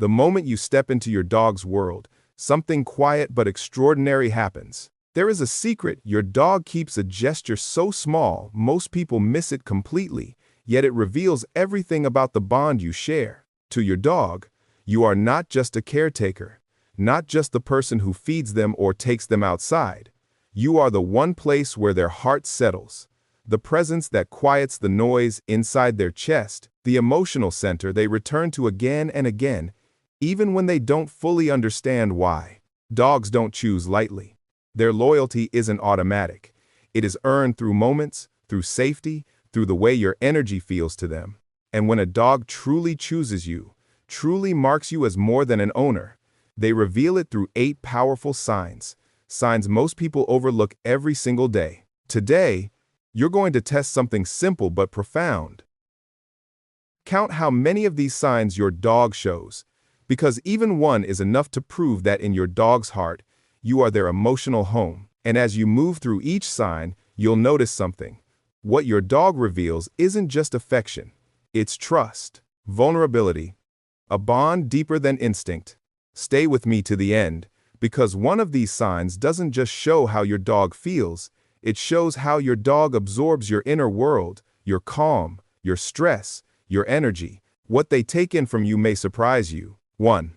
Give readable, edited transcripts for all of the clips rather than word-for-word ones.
The moment you step into your dog's world, something quiet but extraordinary happens. There is a secret. Your dog keeps a gesture so small, most people miss it completely, yet it reveals everything about the bond you share. To your dog, you are not just a caretaker, not just the person who feeds them or takes them outside. You are the one place where their heart settles, the presence that quiets the noise inside their chest, the emotional center they return to again and again, even when they don't fully understand why. Dogs don't choose lightly. Their loyalty isn't automatic. It is earned through moments, through safety, through the way your energy feels to them. And when a dog truly chooses you, truly marks you as more than an owner, they reveal it through 8 powerful signs, signs most people overlook every single day. Today, you're going to test something simple but profound. Count how many of these signs your dog shows, because even one is enough to prove that in your dog's heart, you are their emotional home. And as you move through each sign, you'll notice something. What your dog reveals isn't just affection. It's trust, vulnerability, a bond deeper than instinct. Stay with me to the end, because one of these signs doesn't just show how your dog feels, it shows how your dog absorbs your inner world, your calm, your stress, your energy. What they take in from you may surprise you. 1.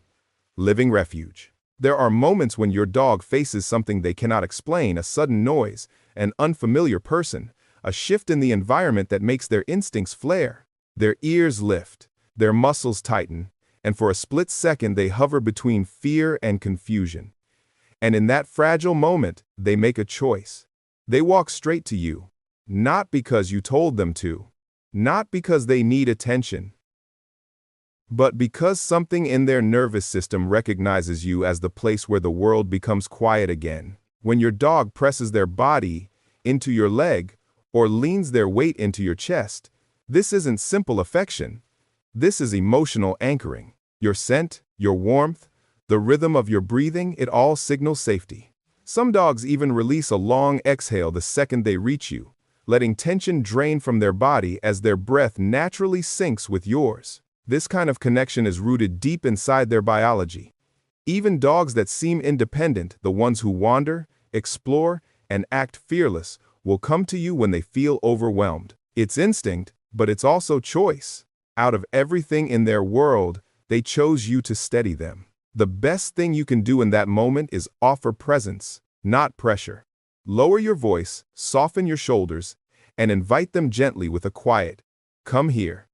Living refuge. There are moments when your dog faces something they cannot explain, a sudden noise, an unfamiliar person, a shift in the environment that makes their instincts flare. Their ears lift, their muscles tighten, and for a split second they hover between fear and confusion. And in that fragile moment, they make a choice. They walk straight to you, not because you told them to, not because they need attention, but because something in their nervous system recognizes you as the place where the world becomes quiet again. When your dog presses their body into your leg or leans their weight into your chest, this isn't simple affection. This is emotional anchoring. Your scent, your warmth, the rhythm of your breathing, it all signals safety. Some dogs even release a long exhale the second they reach you, letting tension drain from their body as their breath naturally syncs with yours. This kind of connection is rooted deep inside their biology. Even dogs that seem independent, the ones who wander, explore, and act fearless, will come to you when they feel overwhelmed. It's instinct, but it's also choice. Out of everything in their world, they chose you to steady them. The best thing you can do in that moment is offer presence, not pressure. Lower your voice, soften your shoulders, and invite them gently with a quiet, "Come here."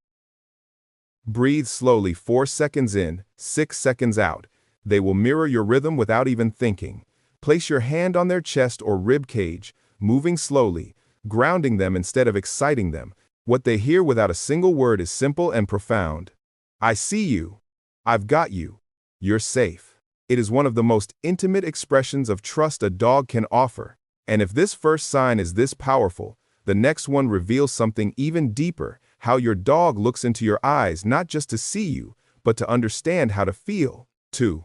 Breathe slowly 4 seconds in, 6 seconds out. They will mirror your rhythm without even thinking. Place your hand on their chest or rib cage, moving slowly, grounding them instead of exciting them. What they hear without a single word is simple and profound. I see you. I've got you. You're safe. It is one of the most intimate expressions of trust a dog can offer. And if this first sign is this powerful, the next one reveals something even deeper, how your dog looks into your eyes not just to see you, but to understand how to feel. 2.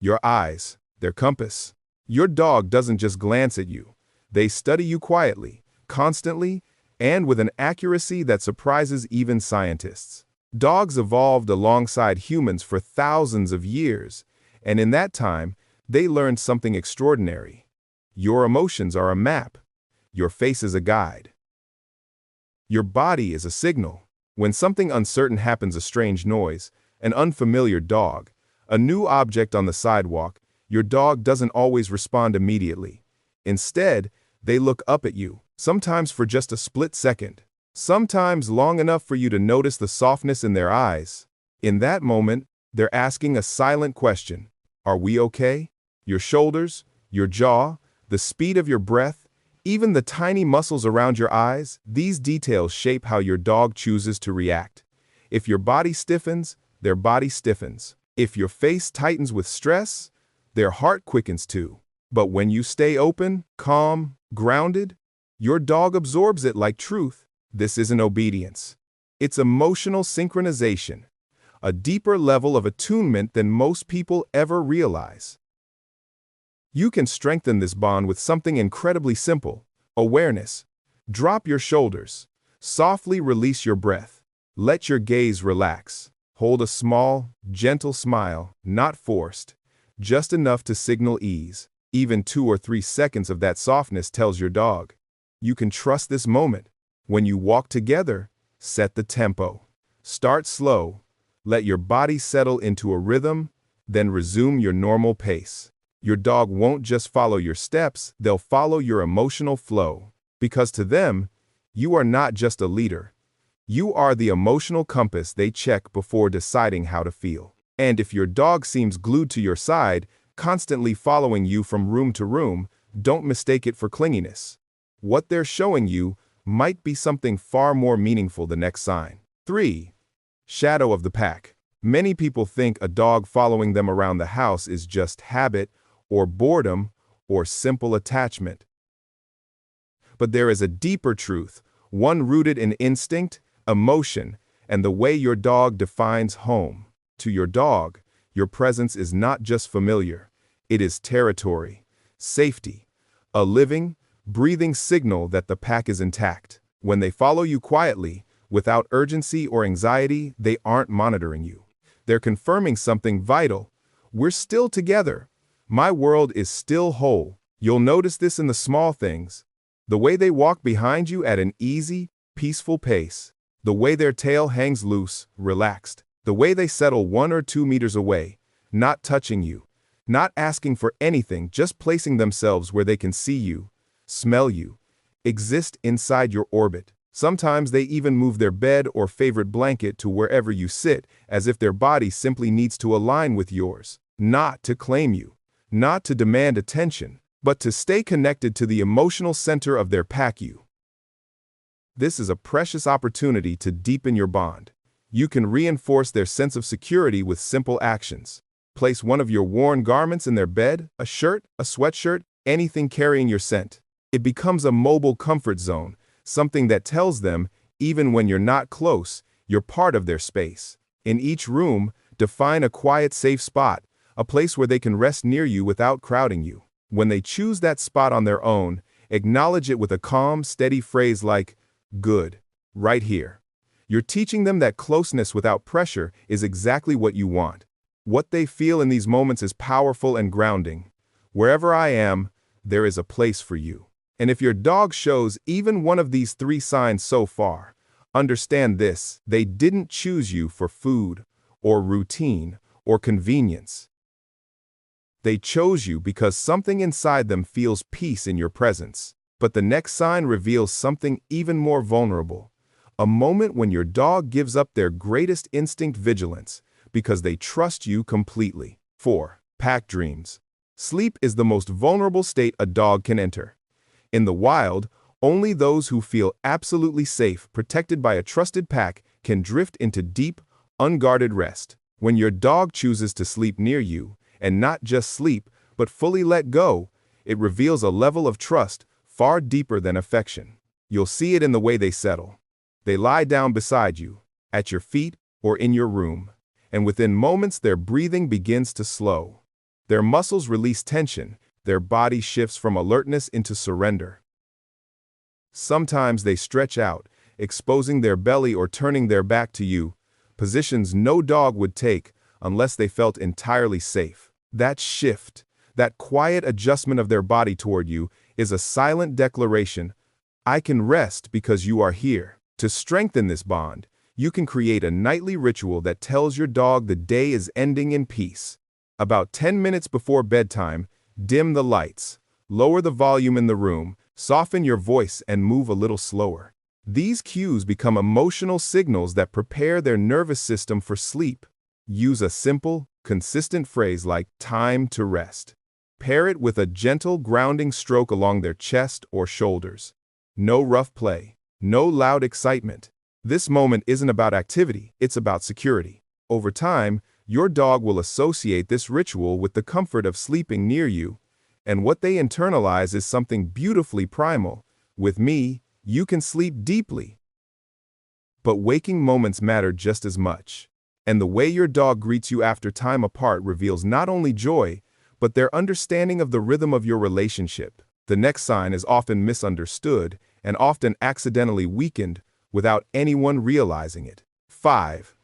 Your eyes, their compass. Your dog doesn't just glance at you. They study you quietly, constantly, and with an accuracy that surprises even scientists. Dogs evolved alongside humans for thousands of years, and in that time, they learned something extraordinary. Your emotions are a map. Your face is a guide. Your body is a signal. When something uncertain happens, a strange noise, an unfamiliar dog, a new object on the sidewalk, your dog doesn't always respond immediately. Instead, they look up at you, sometimes for just a split second, sometimes long enough for you to notice the softness in their eyes. In that moment, they're asking a silent question. Are we okay? Your shoulders, your jaw, the speed of your breath, even the tiny muscles around your eyes, these details shape how your dog chooses to react. If your body stiffens, their body stiffens. If your face tightens with stress, their heart quickens too. But when you stay open, calm, grounded, your dog absorbs it like truth. This isn't obedience. It's emotional synchronization, a deeper level of attunement than most people ever realize. You can strengthen this bond with something incredibly simple: awareness. Drop your shoulders. Softly release your breath. Let your gaze relax. Hold a small, gentle smile, not forced, just enough to signal ease. Even 2 or 3 seconds of that softness tells your dog, you can trust this moment. When you walk together, set the tempo. Start slow, let your body settle into a rhythm, then resume your normal pace. Your dog won't just follow your steps, they'll follow your emotional flow. Because to them, you are not just a leader. You are the emotional compass they check before deciding how to feel. And if your dog seems glued to your side, constantly following you from room to room, don't mistake it for clinginess. What they're showing you might be something far more meaningful. The next sign. 3. Shadow of the pack. Many people think a dog following them around the house is just habit, or boredom, or simple attachment. But there is a deeper truth, one rooted in instinct, emotion, and the way your dog defines home. To your dog, your presence is not just familiar, it is territory, safety, a living, breathing signal that the pack is intact. When they follow you quietly, without urgency or anxiety, they aren't monitoring you. They're confirming something vital. We're still together. My world is still whole. You'll notice this in the small things. The way they walk behind you at an easy, peaceful pace. The way their tail hangs loose, relaxed. The way they settle 1 or 2 meters away, not touching you, not asking for anything, just placing themselves where they can see you, smell you, exist inside your orbit. Sometimes they even move their bed or favorite blanket to wherever you sit, as if their body simply needs to align with yours. Not to claim you, not to demand attention, but to stay connected to the emotional center of their pack. This is a precious opportunity to deepen your bond. You can reinforce their sense of security with simple actions. Place one of your worn garments in their bed, a shirt, a sweatshirt, anything carrying your scent. It becomes a mobile comfort zone, something that tells them, even when you're not close, you're part of their space. In each room, define a quiet, safe spot, a place where they can rest near you without crowding you. When they choose that spot on their own, acknowledge it with a calm, steady phrase like, "Good, right here." You're teaching them that closeness without pressure is exactly what you want. What they feel in these moments is powerful and grounding. Wherever I am, there is a place for you. And if your dog shows even one of these 3 signs so far, understand this: they didn't choose you for food, or routine, or convenience. They chose you because something inside them feels peace in your presence. But the next sign reveals something even more vulnerable. A moment when your dog gives up their greatest instinct, vigilance, because they trust you completely. 4. Pack dreams. Sleep is the most vulnerable state a dog can enter. In the wild, only those who feel absolutely safe, protected by a trusted pack, can drift into deep, unguarded rest. When your dog chooses to sleep near you, and not just sleep, but fully let go, it reveals a level of trust far deeper than affection. You'll see it in the way they settle. They lie down beside you, at your feet, or in your room, and within moments their breathing begins to slow. Their muscles release tension, their body shifts from alertness into surrender. Sometimes they stretch out, exposing their belly or turning their back to you, positions no dog would take unless they felt entirely safe. That shift, that quiet adjustment of their body toward you, is a silent declaration: I can rest because you are here. To strengthen this bond, you can create a nightly ritual that tells your dog the day is ending in peace. About 10 minutes before bedtime, dim the lights, lower the volume in the room, soften your voice, and move a little slower. These cues become emotional signals that prepare their nervous system for sleep. Use a simple, consistent phrase like "time to rest." Pair it with a gentle, grounding stroke along their chest or shoulders. No rough play, no loud excitement. This moment isn't about activity, it's about security. Over time, your dog will associate this ritual with the comfort of sleeping near you, and what they internalize is something beautifully primal. With me, you can sleep deeply. But waking moments matter just as much. And the way your dog greets you after time apart reveals not only joy, but their understanding of the rhythm of your relationship. The next sign is often misunderstood and often accidentally weakened without anyone realizing it. 5.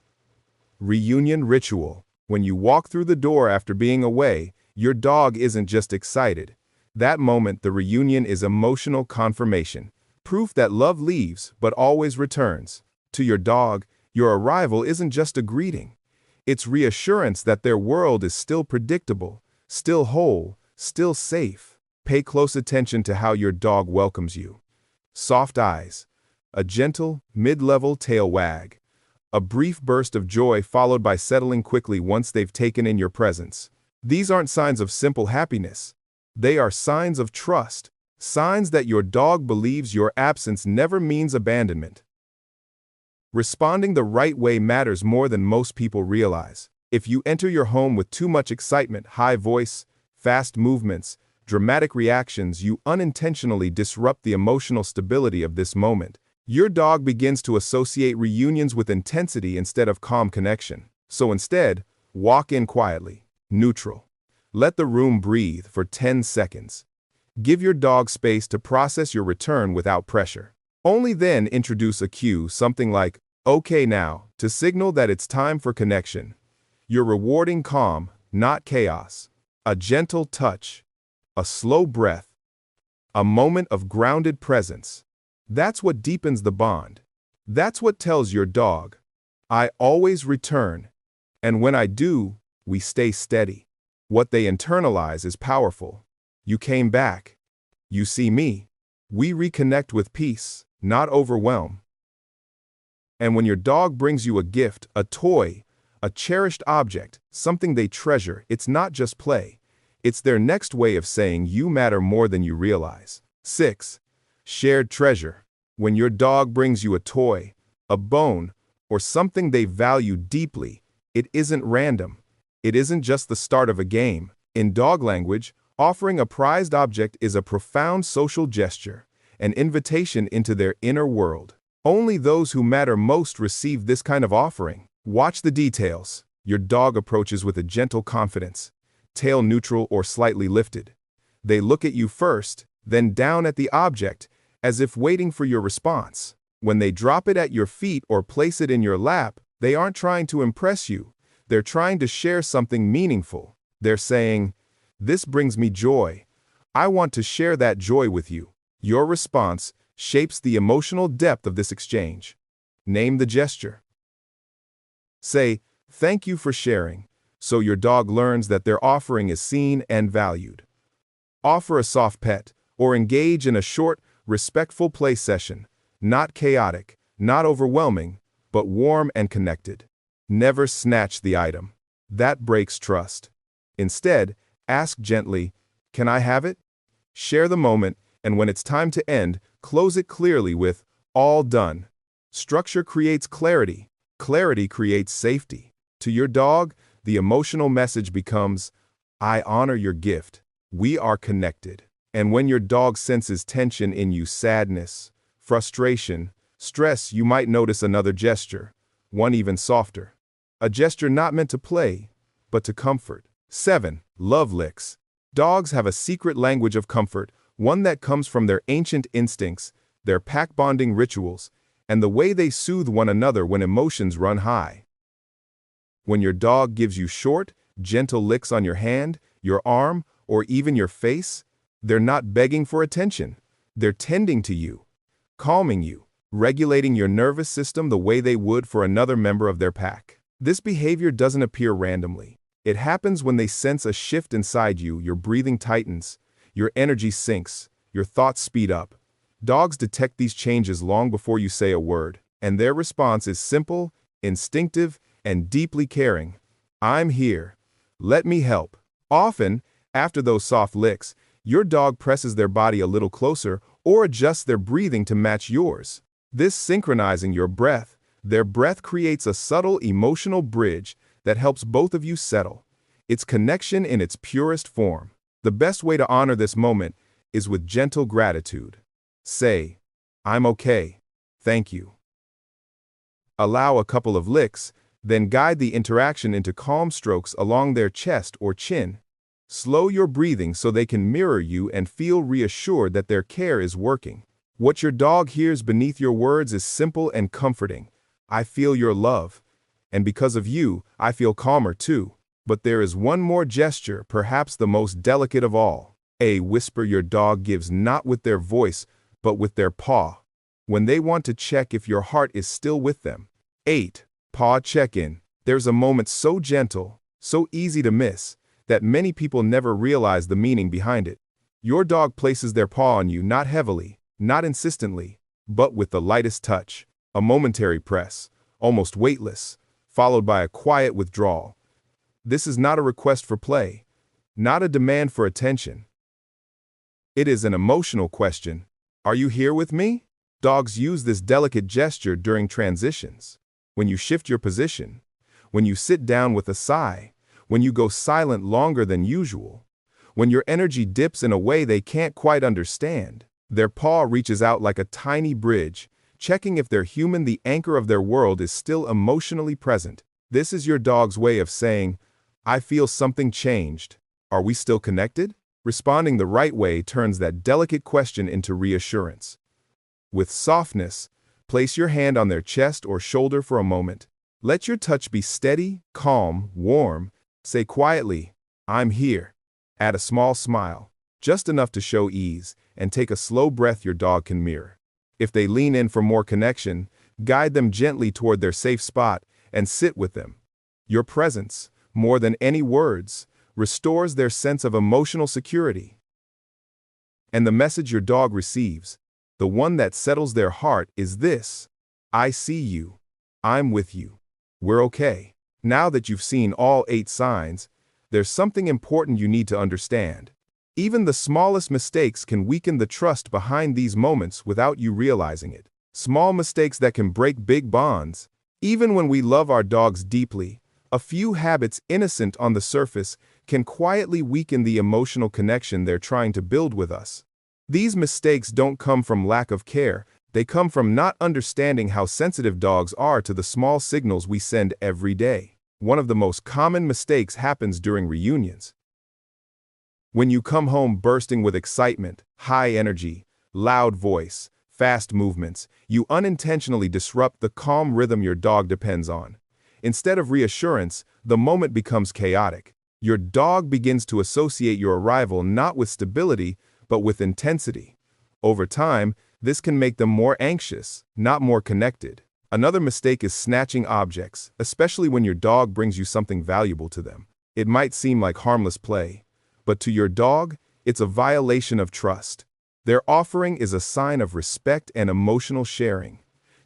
Reunion ritual. When you walk through the door after being away, your dog isn't just excited. That moment, the reunion, is emotional confirmation, proof that love leaves but always returns. To your dog, your arrival isn't just a greeting. It's reassurance that their world is still predictable, still whole, still safe. Pay close attention to how your dog welcomes you. Soft eyes, a gentle, mid-level tail wag, a brief burst of joy followed by settling quickly once they've taken in your presence. These aren't signs of simple happiness. They are signs of trust, signs that your dog believes your absence never means abandonment. Responding the right way matters more than most people realize. If you enter your home with too much excitement, high voice, fast movements, dramatic reactions, you unintentionally disrupt the emotional stability of this moment. Your dog begins to associate reunions with intensity instead of calm connection. So instead, walk in quietly, neutral. Let the room breathe for 10 seconds. Give your dog space to process your return without pressure. Only then introduce a cue, something like, "Okay now," to signal that it's time for connection. You're rewarding calm, not chaos. A gentle touch, a slow breath, a moment of grounded presence. That's what deepens the bond. That's what tells your dog, "I always return, and when I do, we stay steady." What they internalize is powerful. You came back. You see me. We reconnect with peace, not overwhelm. And when your dog brings you a gift, a toy, a cherished object, something they treasure, it's not just play. It's their next way of saying you matter more than you realize. 6. Shared treasure. When your dog brings you a toy, a bone, or something they value deeply, it isn't random. It isn't just the start of a game. In dog language, offering a prized object is a profound social gesture, an invitation into their inner world. Only those who matter most receive this kind of offering. Watch the details. Your dog approaches with a gentle confidence, tail neutral or slightly lifted. They look at you first, then down at the object, as if waiting for your response. When they drop it at your feet or place it in your lap, they aren't trying to impress you. They're trying to share something meaningful. They're saying, "This brings me joy. I want to share that joy with you." Your response shapes the emotional depth of this exchange. Name the gesture. Say, "Thank you for sharing," so your dog learns that their offering is seen and valued. Offer a soft pet, or engage in a short, respectful play session, not chaotic, not overwhelming, but warm and connected. Never snatch the item. That breaks trust. Instead, ask gently, "Can I have it?" Share the moment, and when it's time to end, close it clearly with, "All done." Structure creates clarity. Clarity creates safety. To your dog, the emotional message becomes, "I honor your gift. We are connected." And when your dog senses tension in you, sadness, frustration, stress, you might notice another gesture, one even softer. A gesture not meant to play, but to comfort. 7. Love licks. Dogs have a secret language of comfort, one that comes from their ancient instincts, their pack-bonding rituals, and the way they soothe one another when emotions run high. When your dog gives you short, gentle licks on your hand, your arm, or even your face, they're not begging for attention. They're tending to you, calming you, regulating your nervous system the way they would for another member of their pack. This behavior doesn't appear randomly. It happens when they sense a shift inside you. Your breathing tightens, your energy sinks, your thoughts speed up. Dogs detect these changes long before you say a word, and their response is simple, instinctive, and deeply caring. "I'm here. Let me help." Often, after those soft licks, your dog presses their body a little closer or adjusts their breathing to match yours. This synchronizing their breath creates a subtle emotional bridge that helps both of you settle. It's connection in its purest form. The best way to honor this moment is with gentle gratitude. Say, "I'm okay. Thank you." Allow a couple of licks, then guide the interaction into calm strokes along their chest or chin. Slow your breathing so they can mirror you and feel reassured that their care is working. What your dog hears beneath your words is simple and comforting. "I feel your love, And because of you, I feel calmer too. But there is one more gesture, perhaps the most delicate of all. A whisper your dog gives not with their voice, but with their paw, when they want to check if your heart is still with them. 8. Paw check-in. There's a moment so gentle, so easy to miss, that many people never realize the meaning behind it. Your dog places their paw on you not heavily, not insistently, but with the lightest touch, a momentary press, almost weightless, followed by a quiet withdrawal. This is not a request for play, not a demand for attention. It is an emotional question. Are you here with me? Dogs use this delicate gesture during transitions. When you shift your position, when you sit down with a sigh, when you go silent longer than usual, when your energy dips in a way they can't quite understand, their paw reaches out like a tiny bridge, checking if their human, the anchor of their world, is still emotionally present. This is your dog's way of saying, I feel something changed. Are we still connected? Responding the right way turns that delicate question into reassurance. With softness, place your hand on their chest or shoulder for a moment. Let your touch be steady, calm, warm. Say quietly, I'm here. Add a small smile, just enough to show ease, and take a slow breath your dog can mirror. If they lean in for more connection, guide them gently toward their safe spot and sit with them. Your presence, more than any words, restores their sense of emotional security. And the message your dog receives, the one that settles their heart, is this: I see you. I'm with you. We're okay. Now that you've seen all 8 signs, there's something important you need to understand. Even the smallest mistakes can weaken the trust behind these moments without you realizing it. Small mistakes that can break big bonds. Even when we love our dogs deeply, a few habits innocent on the surface can quietly weaken the emotional connection they're trying to build with us. These mistakes don't come from lack of care, they come from not understanding how sensitive dogs are to the small signals we send every day. One of the most common mistakes happens during reunions. When you come home bursting with excitement, high energy, loud voice, fast movements, you unintentionally disrupt the calm rhythm your dog depends on. Instead of reassurance, the moment becomes chaotic. Your dog begins to associate your arrival not with stability, but with intensity. Over time, this can make them more anxious, not more connected. Another mistake is snatching objects, especially when your dog brings you something valuable to them. It might seem like harmless play, but to your dog, it's a violation of trust. Their offering is a sign of respect and emotional sharing.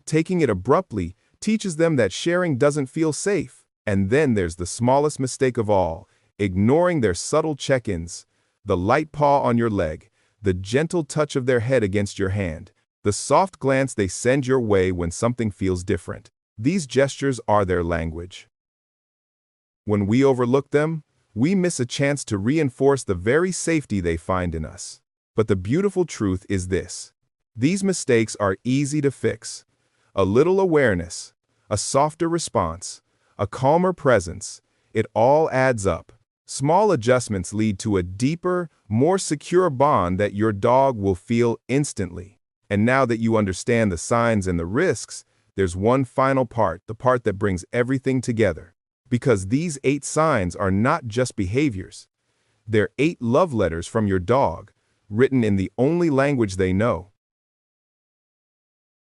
Taking it abruptly teaches them that sharing doesn't feel safe. And then there's the smallest mistake of all, ignoring their subtle check-ins. The light paw on your leg, the gentle touch of their head against your hand, the soft glance they send your way when something feels different. These gestures are their language. When we overlook them, we miss a chance to reinforce the very safety they find in us. But the beautiful truth is this: these mistakes are easy to fix. A little awareness, a softer response, a calmer presence, it all adds up. Small adjustments lead to a deeper, more secure bond that your dog will feel instantly. And now that you understand the signs and the risks, there's one final part, the part that brings everything together. Because these 8 signs are not just behaviors. They're 8 love letters from your dog, written in the only language they know.